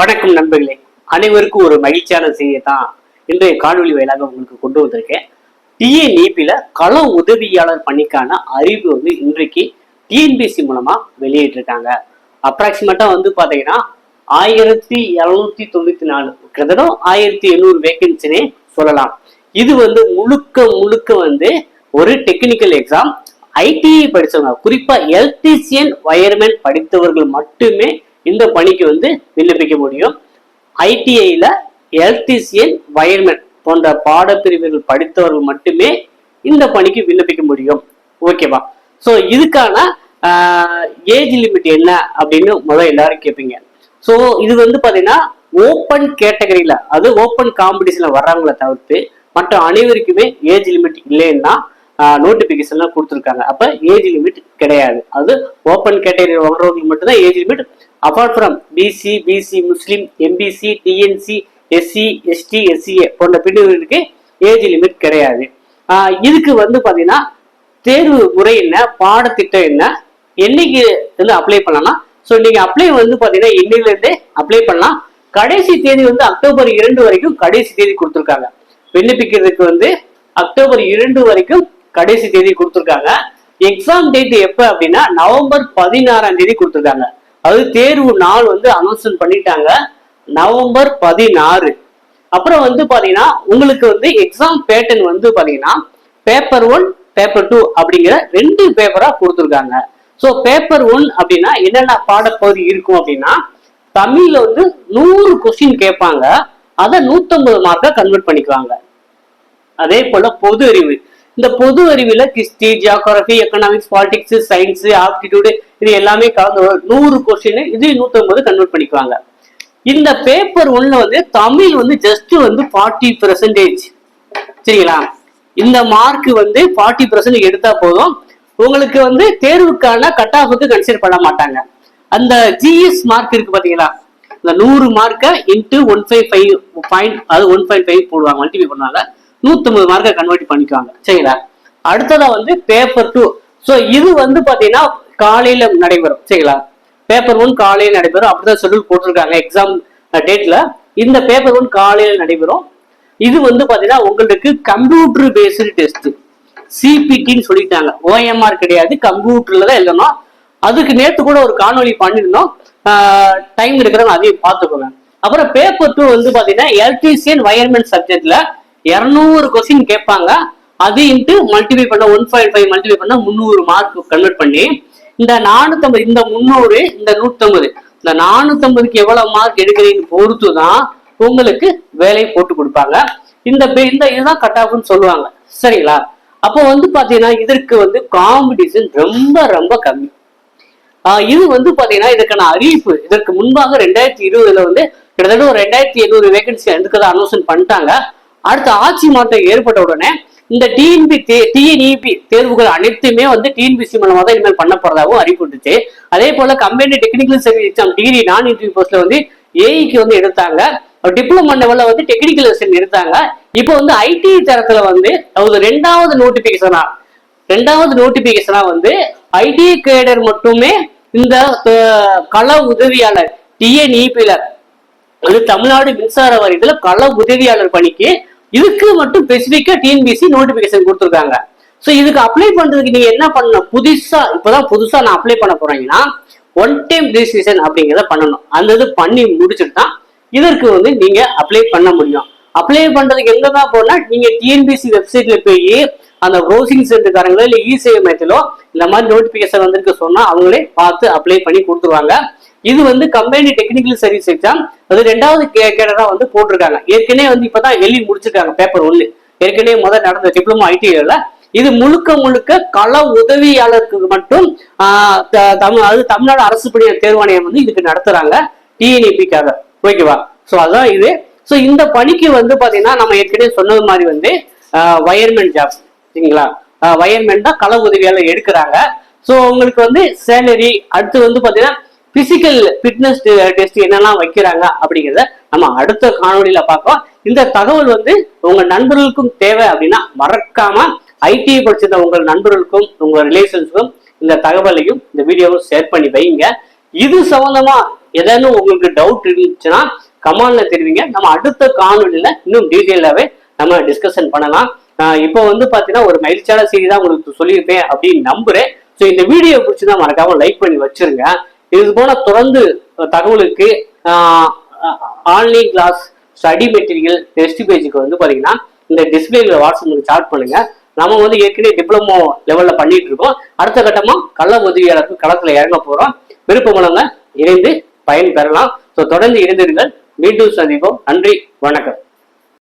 வணக்கம் நண்பர்களே, அனைவருக்கும் ஒரு மகிழ்ச்சியான செய்தியை தான் இன்றைய காணொலி வாயிலாக உங்களுக்கு கொண்டு வந்திருக்கேன். டிஎன்இபில கள உதவியாளர் பணிக்கான அறிவு இன்றைக்கு டிஎன்பிஎஸ்சி மூலமா வெளியிட்டிருக்காங்க. அப்ராக்சிமேட்டா பாத்தீங்கன்னா 1794 கிட்டத்தட்ட 1800 வேகன்சினே சொல்லலாம். இது முழுக்க முழுக்க ஒரு டெக்னிக்கல் எக்ஸாம். ஐடிஐ படிச்சவங்க, குறிப்பா எலக்ட்ரீசியன் வயர்மேன் படித்தவர்கள் மட்டுமே இந்த பணிக்கு விண்ணப்பிக்க முடியும். ஐடிஐல எலக்ட்ரீசியன் வயர்மேன் போன்ற பாடப்பிரிவுகள் படித்தவர்கள் மட்டுமே இந்த பணிக்கு விண்ணப்பிக்க முடியும். ஓகேவா? ஸோ இதுக்கான ஏஜ் லிமிட் என்ன அப்படின்னு முதல்ல எல்லாரும் கேட்பீங்க. ஸோ இது பாத்தீங்கன்னா ஓப்பன் கேட்டகரியில, அது ஓப்பன் காம்படிஷன்ல வர்றவங்களை தவிர்த்து மற்ற அனைவருக்குமே ஏஜ் லிமிட் இல்லைன்னா நோட்டிபிகேஷன்ல கொடுத்துருக்காங்க. அப்ப ஏஜ் லிமிட் கிடையாது. அது ஓப்பன் கேட்டகரி வர்றவங்களுக்கு மட்டும்தான் age limit. Apart from BC, BC Muslim, MBC, DNC, SC, ST, SCA போன்ற பிரிவுகளுக்கு ஏஜ் லிமிட் கிடையாது. இதுக்கு பாத்தீங்கன்னா தேர்வு முறை என்ன, பாடத்திட்டம் என்ன, என்னைக்கு அப்ளை பண்ணலாம். ஸோ நீங்க அப்ளை பாத்தீங்கன்னா இன்னையில இருந்தே அப்ளை பண்ணலாம். கடைசி தேதி அக்டோபர் 2 வரைக்கும் கடைசி தேதி கொடுத்துருக்காங்க. விண்ணப்பிக்கிறதுக்கு அக்டோபர் 2 வரைக்கும் கடைசி தேதி கொடுத்துருக்காங்க. எக்ஸாம் டேட் எப்ப அப்படின்னா நவம்பர் 16ஆம் தேதி கொடுத்துருக்காங்க. அது தேர்வு நாள் அனௌன்ஸ்மெண்ட் பண்ணிட்டாங்க, நவம்பர் 16. அப்புறம் பாத்தீங்கன்னா உங்களுக்கு எக்ஸாம் பேட்டர்ன் பாத்தீங்கன்னா பேப்பர் 1, பேப்பர் 2 அப்படிங்கிற 2 பேப்பரா கொடுத்துருக்காங்க. ஸோ பேப்பர் 1 அப்படின்னா என்னென்ன பாடப்பகுதி இருக்கும் அப்படின்னா, தமிழ்ல 100 கொஸ்டின் கேட்பாங்க, அதை 150 மார்க்கா கன்வெர்ட் பண்ணிக்குவாங்க. அதே போல பொது அறிவு, இந்த பொது அறிவுல history, geography, economics, politics, science, aptitude இது எல்லாமே கலந்து 100 கொஸ்டின், இது 150 கன்வெர்ட் பண்ணிக்குவாங்க. இந்த பேப்பர் 1ல தமிழ் ஜஸ்ட் 40%. சரிங்களா? இந்த மார்க் 40% எடுத்தா போதும். உங்களுக்கு தேர்வுக்கான கட் ஆஃபுக்கு கன்சிடர் பண்ண மாட்டாங்க. அந்த ஜிஎஸ் மார்க் இருக்கு பாத்தீங்களா, இந்த 100 மார்க்கை இன்ட்டு 155 பாயிண்ட், அது 1.5 போடுவாங்க, மல்டிப்ளை பண்ணுவாங்க, 150 மார்க்கை கன்வெர்ட் பண்ணிக்குவாங்க. சரிங்களா? அடுத்ததா பேப்பர் 2. ஸோ இது பாத்தீங்கன்னா காலையில நடைபெறும். சரிங்களா? பேப்பர் 1 காலையில நடைபெறும், அப்படிதான் ஷெட்யூல் போட்டிருக்காங்க எக்ஸாம் டேட்ல. இந்த பேப்பர் 1 காலையில நடைபெறும். இது பாத்தீங்கன்னா உங்களுக்கு கம்ப்யூட்டர் பேஸ்டு டெஸ்ட், சிபிடின்னு சொல்லிட்டாங்க. ஓஎம்ஆர் கிடையாது, கம்ப்யூட்டர்ல தான் எழுதணும். அதுக்கு நேற்று கூட ஒரு காணொலி பண்ணிருந்தோம், டைம் இருக்கிறவங்க அதையும் பார்த்துக்கோங்க. அப்புறம் பேப்பர் 2 பாத்தீங்கன்னா எலக்ட்ரீசியன் வயர்மேன் சப்ஜெக்ட்ல 200 கொஸ்டின் கேட்பாங்க. அது இன்ட்டு மல்டிப்ளை பண்ண 1.5 மல்டிப்ளை பண்ண 300 மார்க் கன்வெர்ட் பண்ணி இந்த 450, இந்த 300, இந்த 150, இந்த 450க்கு எவ்வளவு மார்க் எடுக்கிறீங்கன்னு பொறுத்து தான் உங்களுக்கு வேலை போட்டு கொடுப்பாங்க. இந்த இதுதான் கட் ஆஃப்னு சொல்லுவாங்க. சரிங்களா? அப்போ பாத்தீங்கன்னா இதற்கு காம்படிஷன் ரொம்ப ரொம்ப கம்மி. இது பாத்தீங்கன்னா இதுக்கான அறிவிப்பு இதற்கு முன்பாக 2020ல கிட்டத்தட்ட ஒரு 2800 வேகன்சி எடுக்கிறத அனௌன்ஸ்மெண்ட் பண்ணிட்டாங்க. அடுத்த ஆட்சி மாற்றம் ஏற்பட்ட உடனே இந்த டிஎன்இபி தேர்வுகள் அனைத்துமே டிஎன்பிஎஸ்சி மூலமா தான் இனிமேல் பண்ண போறதாகவும் அறிவிப்புட்டுச்சு. அதே போல combined technical service exam degree நான் இன்டர்வியூ போஸ்ட்ல ஏஐக்கு எடுத்தாங்க. டிப்ளமோ லெவல்ல டெக்னிக்கல் அசிஸ்டன்ட் எடுத்தாங்க. இப்போ ஐடி தரத்துல அது ரெண்டாவது நோட்டிபிகேஷனா ஐடி கேடர் மட்டுமே இந்த கள உதவியாளர் டிஎன்இபில தமிழ்நாடு மின்சார வாரியத்துல கள உதவியாளர் பணிக்கு இதுக்கு மட்டும் ஸ்பெசிபிக்கா டிஎன்பிஎஸ்சி நோட்டிபிகேஷன் கொடுத்துருக்காங்க. ஸோ இதுக்கு அப்ளை பண்றதுக்கு நீங்க என்ன பண்ணணும், இப்பதான் புதுசா நான் அப்ளை பண்ண போறீங்கன்னா ஒன் டைம் ரெஜிஸ்ட்ரேஷன் அப்படிங்கிறத பண்ணணும். அந்த இது பண்ணி முடிச்சுட்டு தான் இதற்கு நீங்க அப்ளை பண்ண முடியும். அப்ளை பண்றதுக்கு எங்கதான் போனா, நீங்க டிஎன்பிஎஸ்சி வெப்சைட்ல போய் அந்த ப்ரௌசிங் சென்டர்காரங்களோ இல்ல இசேவை மையத்திலோ இந்த மாதிரி நோட்டிபிகேஷன் வந்திருக்கு சொன்னா அவங்களே பார்த்து அப்ளை பண்ணி கொடுத்துருவாங்க. இது கம்பைன்டு டெக்னிக்கல் சர்வீஸ் எக்ஸாம், அது ரெண்டாவது கேடரா போட்டிருக்காங்க. ஏற்கனவே இப்பதான் எழுதி முடிச்சிருக்காங்க பேப்பர் 1. ஏற்கனவே முதல் நடந்த டிப்ளமோ ஐடிஐல இது முழுக்க முழுக்க கள உதவியாளருக்கு மட்டும் தமிழ்நாடு அரசு பணியாளர் தேர்வாணையம் இதுக்கு நடத்துறாங்க டிஎன்இபிக்காக. ஓகேவா? ஸோ அதான் இது. ஸோ இந்த பணிக்கு பாத்தீங்கன்னா நம்ம ஏற்கனவே சொன்னது மாதிரி வயர்மேன் ஜாப். சரிங்களா? வயர்மேன் தான் கள உதவியாளர் எடுக்கிறாங்க. ஸோ உங்களுக்கு சேலரி, அடுத்து பாத்தீங்கன்னா பிசிக்கல் ஃபிட்னஸ் டெஸ்ட் என்னெல்லாம் வைக்கிறாங்க அப்படிங்கிறத நம்ம அடுத்த காணொலியில பார்ப்போம். இந்த தகவல் உங்க நண்பர்களுக்கும் தேவை அப்படின்னா மறக்காம ஐடி படிச்சிருந்த உங்கள் நண்பர்களுக்கும் உங்க ரிலேஷன்ஸுக்கும் இந்த தகவலையும் இந்த வீடியோவும் ஷேர் பண்ணி வைங்க. இது சம்பந்தமா ஏதாவது உங்களுக்கு டவுட் இருந்துச்சுன்னா கமெண்ட்ல தெரிவிங்க. நம்ம அடுத்த காணொலியில இன்னும் டீட்டெயிலாவே நம்ம டிஸ்கஷன் பண்ணலாம். இப்போ வந்து பாத்தீங்கன்னா ஒரு மகிழ்ச்சியான செய்தி தான் உங்களுக்கு சொல்லியிருப்பேன் அப்படின்னு நம்புறேன். ஸோ இந்த வீடியோ பிடிச்சிருந்தா மறக்காம லைக் பண்ணி வச்சிருங்க. இது போல தொடர்ந்து தகவலுக்கு online class, study material, test பேஜுக்கு வந்து பாத்தீங்கன்னா இந்த டிஸ்பிளேல வாட்ஸ்அப் சாட் பண்ணுங்க. நம்ம வந்து ஏற்கனவே டிப்ளமோ லெவல்ல பண்ணிட்டு இருக்கோம். அடுத்த கட்டமா கள உதவியாளருக்கு களத்துல இறங்க போறோம். விருப்பமானவங்க இணைந்து பயன் பெறலாம். ஸோ தொடர்ந்து இணைந்திருங்கள். மீண்டும் சந்திப்போம். நன்றி, வணக்கம்.